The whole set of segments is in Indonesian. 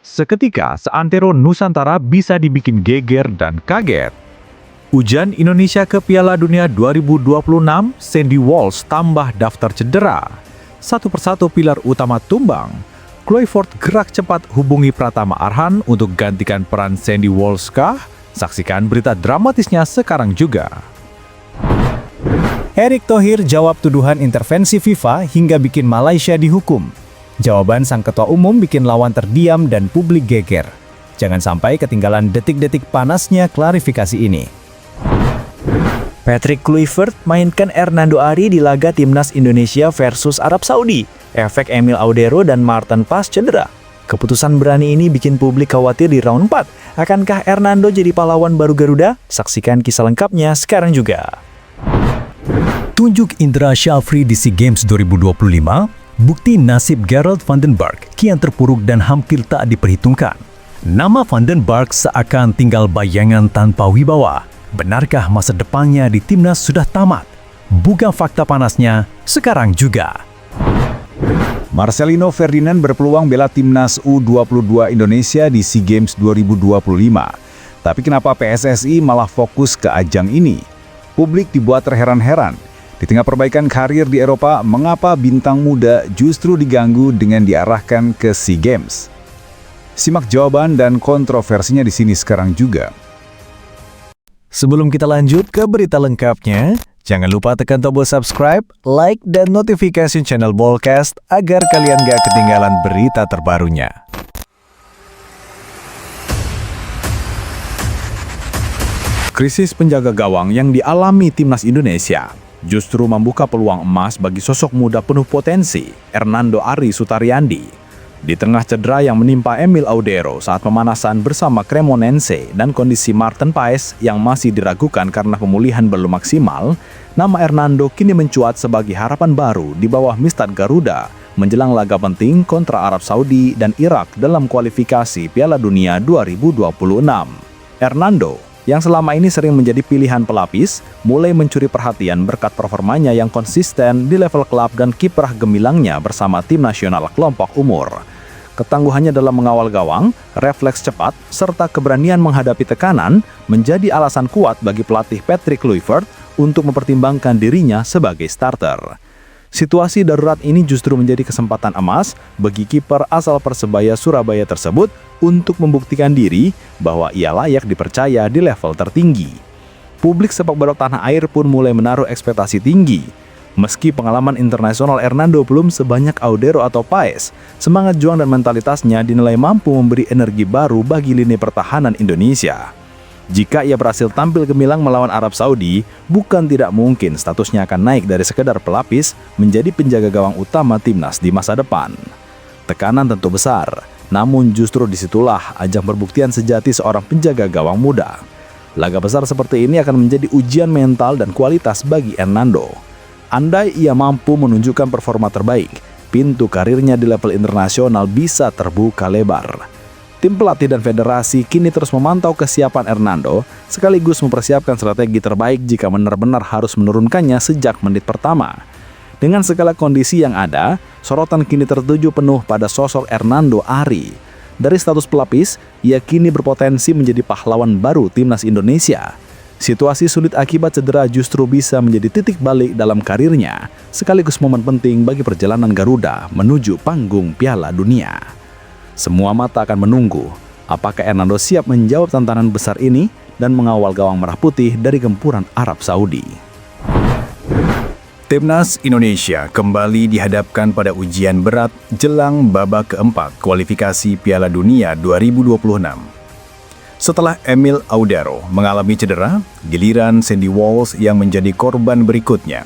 Seketika, seantero Nusantara bisa dibikin geger dan kaget. Ujian Indonesia ke Piala Dunia 2026, Sandy Walsh tambah daftar cedera. Satu persatu pilar utama tumbang. Kluivert gerak cepat hubungi Pratama Arhan untuk gantikan peran Sandy Walsh kah? Saksikan berita dramatisnya sekarang juga. Erick Thohir jawab tuduhan intervensi FIFA hingga bikin Malaysia dihukum. Jawaban sang ketua umum bikin lawan terdiam dan publik geger. Jangan sampai ketinggalan detik-detik panasnya klarifikasi ini. Patrick Kluivert mainkan Hernando Ari di laga Timnas Indonesia versus Arab Saudi. Efek Emil Audero dan Maarten Pas cedera. Keputusan berani ini bikin publik khawatir di round 4. Akankah Hernando jadi pahlawan baru Garuda? Saksikan kisah lengkapnya sekarang juga. Tunjuk Indra Syafri di SEA Games 2025, bukti nasib Gerald van den Berg kian terpuruk dan hampir tak diperhitungkan. Nama van den Berg seakan tinggal bayangan tanpa wibawa. Benarkah masa depannya di timnas sudah tamat? Buka fakta panasnya sekarang juga. Marcelino Ferdinand berpeluang bela timnas U22 Indonesia di SEA Games 2025. Tapi kenapa PSSI malah fokus ke ajang ini? Publik dibuat terheran-heran. Di tengah perbaikan karir di Eropa, mengapa bintang muda justru diganggu dengan diarahkan ke SEA Games? Simak jawaban dan kontroversinya di sini sekarang juga. Sebelum kita lanjut ke berita lengkapnya, jangan lupa tekan tombol subscribe, like, dan notifikasi channel Bolcast agar kalian gak ketinggalan berita terbarunya. Krisis penjaga gawang yang dialami timnas Indonesia justru membuka peluang emas bagi sosok muda penuh potensi, Hernando Ari Sutariandi. Di tengah cedera yang menimpa Emil Audero saat pemanasan bersama Cremonense dan kondisi Maarten Paes yang masih diragukan karena pemulihan belum maksimal, nama Hernando kini mencuat sebagai harapan baru di bawah Mistad Garuda menjelang laga penting kontra Arab Saudi dan Irak dalam kualifikasi Piala Dunia 2026. Hernando, yang selama ini sering menjadi pilihan pelapis, mulai mencuri perhatian berkat performanya yang konsisten di level klub dan kiprah gemilangnya bersama tim nasional kelompok umur. Ketangguhannya dalam mengawal gawang, refleks cepat, serta keberanian menghadapi tekanan menjadi alasan kuat bagi pelatih Patrick Kluivert untuk mempertimbangkan dirinya sebagai starter. Situasi darurat ini justru menjadi kesempatan emas bagi kiper asal Persebaya Surabaya tersebut untuk membuktikan diri bahwa ia layak dipercaya di level tertinggi. Publik sepak bola tanah air pun mulai menaruh ekspektasi tinggi. Meski pengalaman internasional Hernando belum sebanyak Audero atau Paes, semangat juang dan mentalitasnya dinilai mampu memberi energi baru bagi lini pertahanan Indonesia. Jika ia berhasil tampil gemilang melawan Arab Saudi, bukan tidak mungkin statusnya akan naik dari sekedar pelapis menjadi penjaga gawang utama timnas di masa depan. Tekanan tentu besar, namun justru disitulah ajang perbuktian sejati seorang penjaga gawang muda. Laga besar seperti ini akan menjadi ujian mental dan kualitas bagi Hernando. Andai ia mampu menunjukkan performa terbaik, pintu karirnya di level internasional bisa terbuka lebar. Tim pelatih dan federasi kini terus memantau kesiapan Hernando, sekaligus mempersiapkan strategi terbaik jika benar-benar harus menurunkannya sejak menit pertama. Dengan segala kondisi yang ada, sorotan kini tertuju penuh pada sosok Hernando Ari. Dari status pelapis, ia kini berpotensi menjadi pahlawan baru timnas Indonesia. Situasi sulit akibat cedera justru bisa menjadi titik balik dalam karirnya, sekaligus momen penting bagi perjalanan Garuda menuju panggung Piala Dunia. Semua mata akan menunggu apakah Hernando siap menjawab tantangan besar ini dan mengawal gawang merah putih dari gempuran Arab Saudi. Timnas Indonesia kembali dihadapkan pada ujian berat jelang babak keempat kualifikasi Piala Dunia 2026. Setelah Emil Audero mengalami cedera, giliran Sandy Walsh yang menjadi korban berikutnya.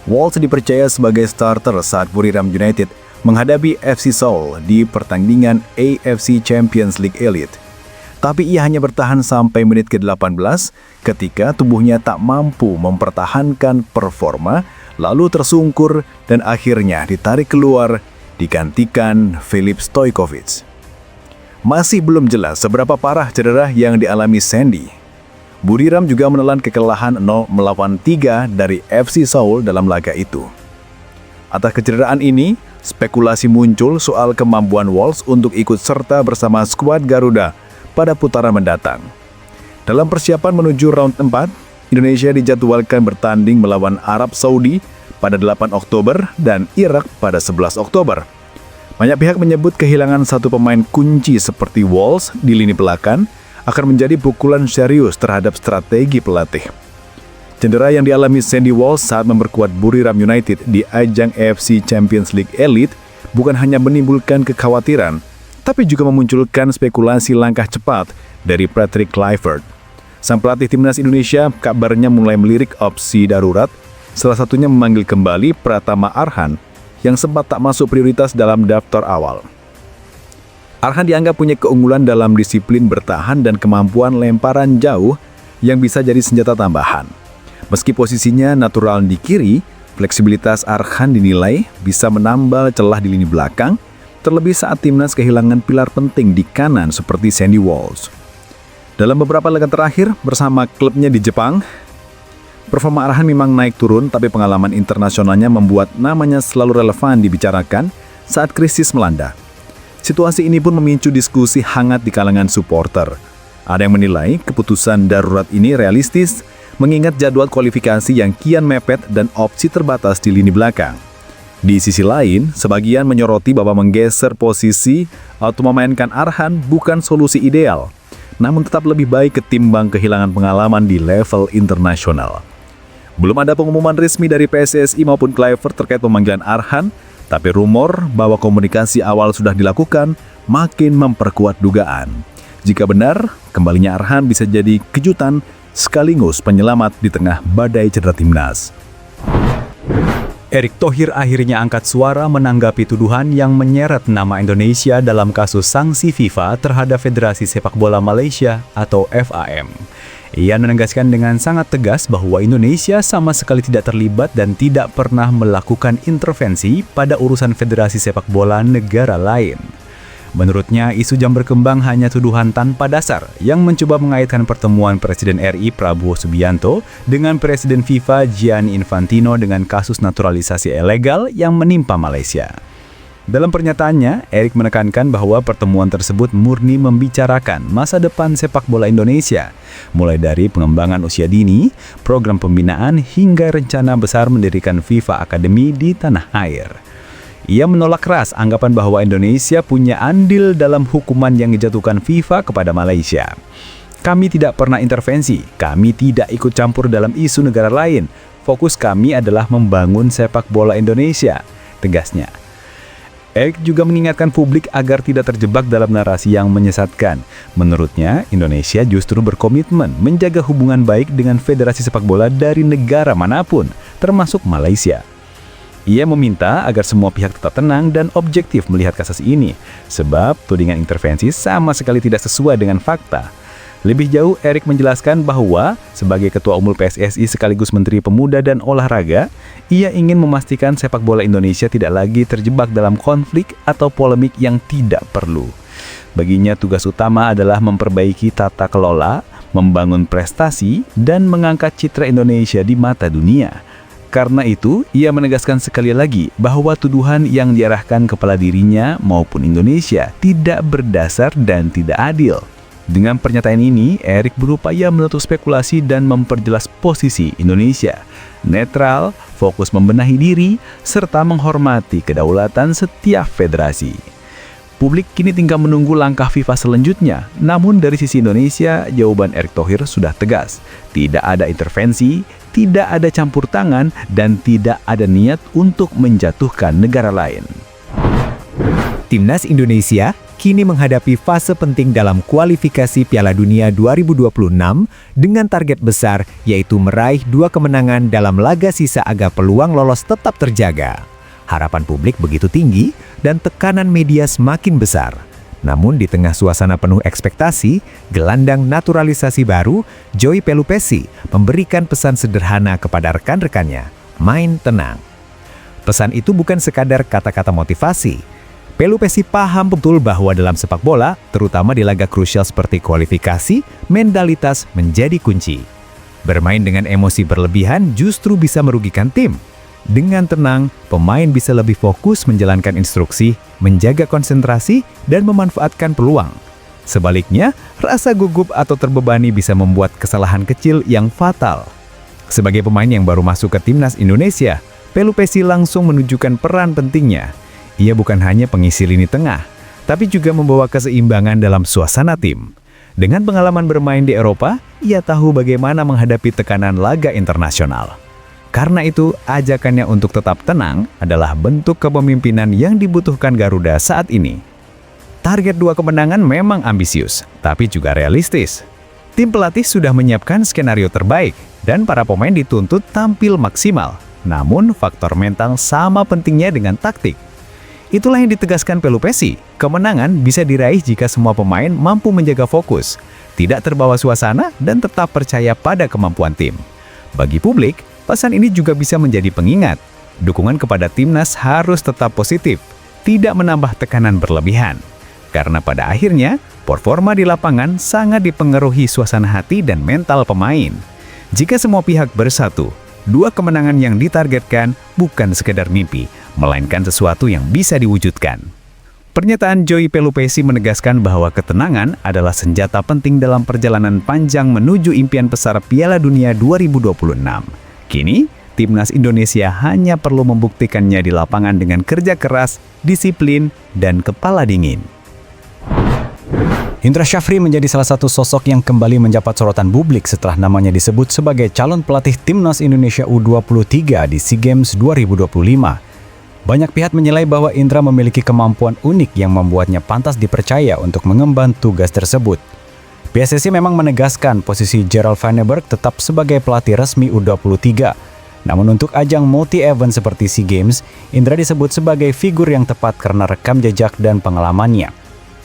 Walsh dipercaya sebagai starter saat Buriram United menghadapi FC Seoul di pertandingan AFC Champions League Elite. Tapi ia hanya bertahan sampai menit ke-18 ketika tubuhnya tak mampu mempertahankan performa, lalu tersungkur dan akhirnya ditarik keluar digantikan Filip Stojkovic. Masih belum jelas seberapa parah cedera yang dialami Sandy. Buriram juga menelan kekalahan 0-3 dari FC Seoul dalam laga itu. Atas kecederaan ini, spekulasi muncul soal kemampuan Wolves untuk ikut serta bersama skuad Garuda pada putaran mendatang. Dalam persiapan menuju round 4, Indonesia dijadwalkan bertanding melawan Arab Saudi pada 8 Oktober dan Irak pada 11 Oktober. Banyak pihak menyebut kehilangan satu pemain kunci seperti Wolves di lini belakang akan menjadi pukulan serius terhadap strategi pelatih. Cedera yang dialami Sandy Walsh saat memperkuat Buriram United di ajang AFC Champions League Elite bukan hanya menimbulkan kekhawatiran, tapi juga memunculkan spekulasi langkah cepat dari Patrick Kluivert. Sang pelatih timnas Indonesia kabarnya mulai melirik opsi darurat, salah satunya memanggil kembali Pratama Arhan yang sempat tak masuk prioritas dalam daftar awal. Arhan dianggap punya keunggulan dalam disiplin bertahan dan kemampuan lemparan jauh yang bisa jadi senjata tambahan. Meski posisinya natural di kiri, fleksibilitas Arhan dinilai bisa menambal celah di lini belakang, terlebih saat timnas kehilangan pilar penting di kanan seperti Sandy Walsh. Dalam beberapa laga terakhir bersama klubnya di Jepang, performa Arhan memang naik turun, tapi pengalaman internasionalnya membuat namanya selalu relevan dibicarakan saat krisis melanda. Situasi ini pun memicu diskusi hangat di kalangan supporter. Ada yang menilai keputusan darurat ini realistis, mengingat jadwal kualifikasi yang kian mepet dan opsi terbatas di lini belakang. Di sisi lain, sebagian menyoroti bahwa menggeser posisi atau memainkan Arhan bukan solusi ideal, namun tetap lebih baik ketimbang kehilangan pengalaman di level internasional. Belum ada pengumuman resmi dari PSSI maupun Kluivert terkait pemanggilan Arhan, tapi rumor bahwa komunikasi awal sudah dilakukan makin memperkuat dugaan. Jika benar, kembalinya Arhan bisa jadi kejutan sekaligus penyelamat di tengah badai cedera timnas. Erick Thohir akhirnya angkat suara menanggapi tuduhan yang menyeret nama Indonesia dalam kasus sanksi FIFA terhadap Federasi Sepak Bola Malaysia atau FAM. Ia menegaskan dengan sangat tegas bahwa Indonesia sama sekali tidak terlibat dan tidak pernah melakukan intervensi pada urusan Federasi Sepak Bola negara lain. Menurutnya, isu yang berkembang hanya tuduhan tanpa dasar yang mencoba mengaitkan pertemuan Presiden RI Prabowo Subianto dengan Presiden FIFA Gianni Infantino dengan kasus naturalisasi ilegal yang menimpa Malaysia. Dalam pernyataannya, Erick menekankan bahwa pertemuan tersebut murni membicarakan masa depan sepak bola Indonesia, mulai dari pengembangan usia dini, program pembinaan, hingga rencana besar mendirikan FIFA Academy di tanah air. Ia menolak keras anggapan bahwa Indonesia punya andil dalam hukuman yang dijatuhkan FIFA kepada Malaysia. Kami tidak pernah intervensi, kami tidak ikut campur dalam isu negara lain. Fokus kami adalah membangun sepak bola Indonesia, tegasnya. Erick juga mengingatkan publik agar tidak terjebak dalam narasi yang menyesatkan. Menurutnya, Indonesia justru berkomitmen menjaga hubungan baik dengan federasi sepak bola dari negara manapun, termasuk Malaysia. Ia meminta agar semua pihak tetap tenang dan objektif melihat kasus ini, sebab tudingan intervensi sama sekali tidak sesuai dengan fakta. Lebih jauh, Erick menjelaskan bahwa sebagai Ketua Umum PSSI sekaligus Menteri Pemuda dan Olahraga, ia ingin memastikan sepak bola Indonesia tidak lagi terjebak dalam konflik atau polemik yang tidak perlu. Baginya, tugas utama adalah memperbaiki tata kelola, membangun prestasi, dan mengangkat citra Indonesia di mata dunia. Karena itu, ia menegaskan sekali lagi bahwa tuduhan yang diarahkan kepada dirinya maupun Indonesia tidak berdasar dan tidak adil. Dengan pernyataan ini, Erick berupaya menutup spekulasi dan memperjelas posisi Indonesia. Netral, fokus membenahi diri, serta menghormati kedaulatan setiap federasi. Publik kini tinggal menunggu langkah FIFA selanjutnya. Namun dari sisi Indonesia, jawaban Erick Thohir sudah tegas. Tidak ada intervensi, tidak ada campur tangan, dan tidak ada niat untuk menjatuhkan negara lain. Timnas Indonesia kini menghadapi fase penting dalam kualifikasi Piala Dunia 2026 dengan target besar yaitu meraih 2 kemenangan dalam laga sisa agar peluang lolos tetap terjaga. Harapan publik begitu tinggi dan tekanan media semakin besar. Namun di tengah suasana penuh ekspektasi, gelandang naturalisasi baru, Joy Pelupessy, memberikan pesan sederhana kepada rekan-rekannya, main tenang. Pesan itu bukan sekadar kata-kata motivasi. Pelupessy paham betul bahwa dalam sepak bola, terutama di laga krusial seperti kualifikasi, mentalitas menjadi kunci. Bermain dengan emosi berlebihan justru bisa merugikan tim. Dengan tenang, pemain bisa lebih fokus menjalankan instruksi, menjaga konsentrasi, dan memanfaatkan peluang. Sebaliknya, rasa gugup atau terbebani bisa membuat kesalahan kecil yang fatal. Sebagai pemain yang baru masuk ke timnas Indonesia, Pelupesi langsung menunjukkan peran pentingnya. Ia bukan hanya pengisi lini tengah, tapi juga membawa keseimbangan dalam suasana tim. Dengan pengalaman bermain di Eropa, ia tahu bagaimana menghadapi tekanan laga internasional. Karena itu, ajakannya untuk tetap tenang adalah bentuk kepemimpinan yang dibutuhkan Garuda saat ini. Target 2 kemenangan memang ambisius, tapi juga realistis. Tim pelatih sudah menyiapkan skenario terbaik, dan para pemain dituntut tampil maksimal. Namun, faktor mental sama pentingnya dengan taktik. Itulah yang ditegaskan Pelupesi, kemenangan bisa diraih jika semua pemain mampu menjaga fokus, tidak terbawa suasana, dan tetap percaya pada kemampuan tim. Bagi publik, pesan ini juga bisa menjadi pengingat. Dukungan kepada timnas harus tetap positif, tidak menambah tekanan berlebihan. Karena pada akhirnya, performa di lapangan sangat dipengaruhi suasana hati dan mental pemain. Jika semua pihak bersatu, 2 kemenangan yang ditargetkan bukan sekedar mimpi, melainkan sesuatu yang bisa diwujudkan. Pernyataan Joy Pelupesi menegaskan bahwa ketenangan adalah senjata penting dalam perjalanan panjang menuju impian besar Piala Dunia 2026. Kini, timnas Indonesia hanya perlu membuktikannya di lapangan dengan kerja keras, disiplin, dan kepala dingin. Indra Syafri menjadi salah satu sosok yang kembali mendapat sorotan publik setelah namanya disebut sebagai calon pelatih timnas Indonesia U23 di SEA Games 2025. Banyak pihak menilai bahwa Indra memiliki kemampuan unik yang membuatnya pantas dipercaya untuk mengemban tugas tersebut. PSSI memang menegaskan posisi Gerald Van den Berg tetap sebagai pelatih resmi U23. Namun untuk ajang multi-event seperti SEA Games, Indra disebut sebagai figur yang tepat karena rekam jejak dan pengalamannya.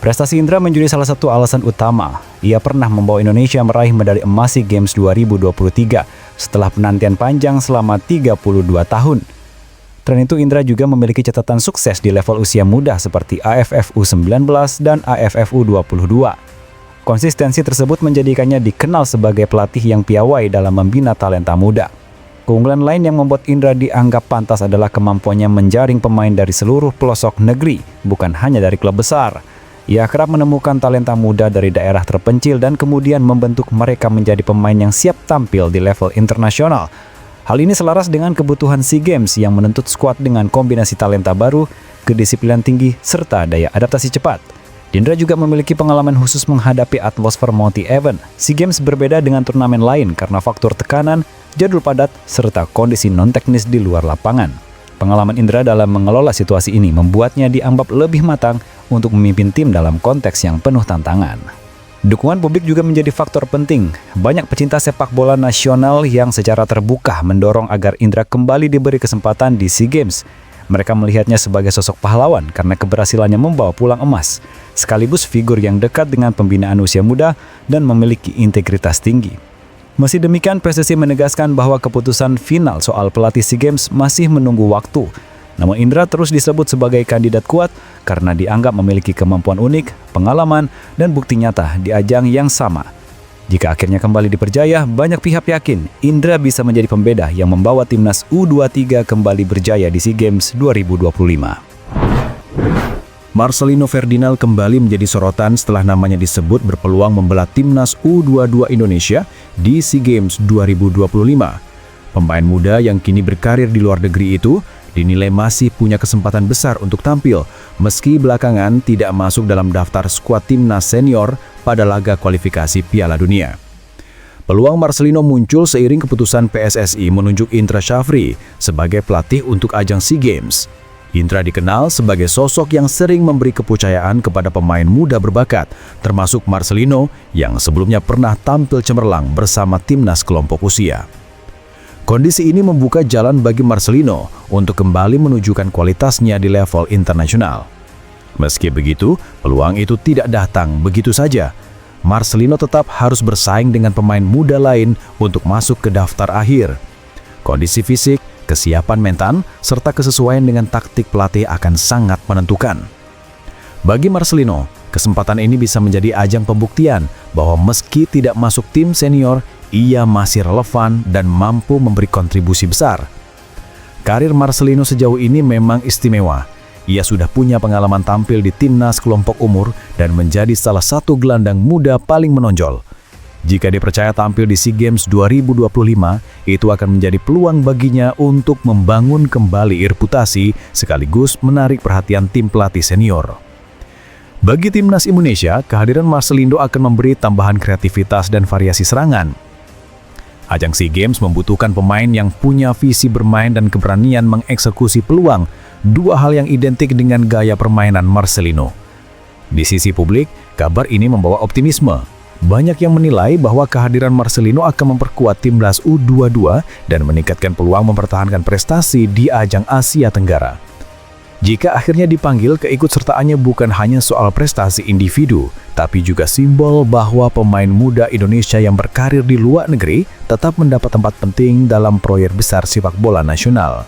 Prestasi Indra menjadi salah satu alasan utama. Ia pernah membawa Indonesia meraih medali emas SEA Games 2023 setelah penantian panjang selama 32 tahun. Selain itu, Indra juga memiliki catatan sukses di level usia muda seperti AFF U19 dan AFF U22. Konsistensi tersebut menjadikannya dikenal sebagai pelatih yang piawai dalam membina talenta muda. Keunggulan lain yang membuat Indra dianggap pantas adalah kemampuannya menjaring pemain dari seluruh pelosok negeri, bukan hanya dari klub besar. Ia kerap menemukan talenta muda dari daerah terpencil dan kemudian membentuk mereka menjadi pemain yang siap tampil di level internasional. Hal ini selaras dengan kebutuhan SEA Games yang menuntut skuad dengan kombinasi talenta baru, kedisiplinan tinggi, serta daya adaptasi cepat. Indra juga memiliki pengalaman khusus menghadapi atmosfer multi-event. SEA Games berbeda dengan turnamen lain karena faktor tekanan, jadwal padat, serta kondisi non-teknis di luar lapangan. Pengalaman Indra dalam mengelola situasi ini membuatnya dianggap lebih matang untuk memimpin tim dalam konteks yang penuh tantangan. Dukungan publik juga menjadi faktor penting. Banyak pecinta sepak bola nasional yang secara terbuka mendorong agar Indra kembali diberi kesempatan di SEA Games. Mereka melihatnya sebagai sosok pahlawan karena keberhasilannya membawa pulang emas, sekaligus figur yang dekat dengan pembinaan usia muda dan memiliki integritas tinggi. Meski demikian, PSSI menegaskan bahwa keputusan final soal pelatih SEA Games masih menunggu waktu. Namun Indra terus disebut sebagai kandidat kuat karena dianggap memiliki kemampuan unik, pengalaman, dan bukti nyata di ajang yang sama. Jika akhirnya kembali dipercaya, banyak pihak yakin Indra bisa menjadi pembeda yang membawa timnas U23 kembali berjaya di SEA Games 2025. Marcelino Ferdinand kembali menjadi sorotan setelah namanya disebut berpeluang membela timnas U22 Indonesia di SEA Games 2025. Pemain muda yang kini berkarir di luar negeri itu dinilai masih punya kesempatan besar untuk tampil, meski belakangan tidak masuk dalam daftar skuad timnas senior pada laga kualifikasi Piala Dunia. Peluang Marcelino muncul seiring keputusan PSSI menunjuk Indra Syafri sebagai pelatih untuk ajang SEA Games. Indra dikenal sebagai sosok yang sering memberi kepercayaan kepada pemain muda berbakat, termasuk Marcelino yang sebelumnya pernah tampil cemerlang bersama timnas kelompok usia. Kondisi ini membuka jalan bagi Marcelino untuk kembali menunjukkan kualitasnya di level internasional. Meski begitu, peluang itu tidak datang begitu saja. Marcelino tetap harus bersaing dengan pemain muda lain untuk masuk ke daftar akhir. Kondisi fisik, kesiapan mental, serta kesesuaian dengan taktik pelatih akan sangat menentukan. Bagi Marcelino, kesempatan ini bisa menjadi ajang pembuktian bahwa meski tidak masuk tim senior, ia masih relevan dan mampu memberi kontribusi besar. karir Marcelino sejauh ini memang istimewa. Ia sudah punya pengalaman tampil di timnas kelompok umur dan menjadi salah satu gelandang muda paling menonjol. Jika dipercaya tampil di SEA Games 2025, itu akan menjadi peluang baginya untuk membangun kembali reputasi sekaligus menarik perhatian tim pelatih senior. Bagi timnas Indonesia, kehadiran Marcelino akan memberi tambahan kreativitas dan variasi serangan. Ajang SEA Games membutuhkan pemain yang punya visi bermain dan keberanian mengeksekusi peluang, dua hal yang identik dengan gaya permainan Marcelino. Di sisi publik, kabar ini membawa optimisme. Banyak yang menilai bahwa kehadiran Marcelino akan memperkuat timnas U22 dan meningkatkan peluang mempertahankan prestasi di ajang Asia Tenggara. Jika akhirnya dipanggil, keikutsertaannya bukan hanya soal prestasi individu, tapi juga simbol bahwa pemain muda Indonesia yang berkarir di luar negeri tetap mendapat tempat penting dalam proyek besar sepak bola nasional.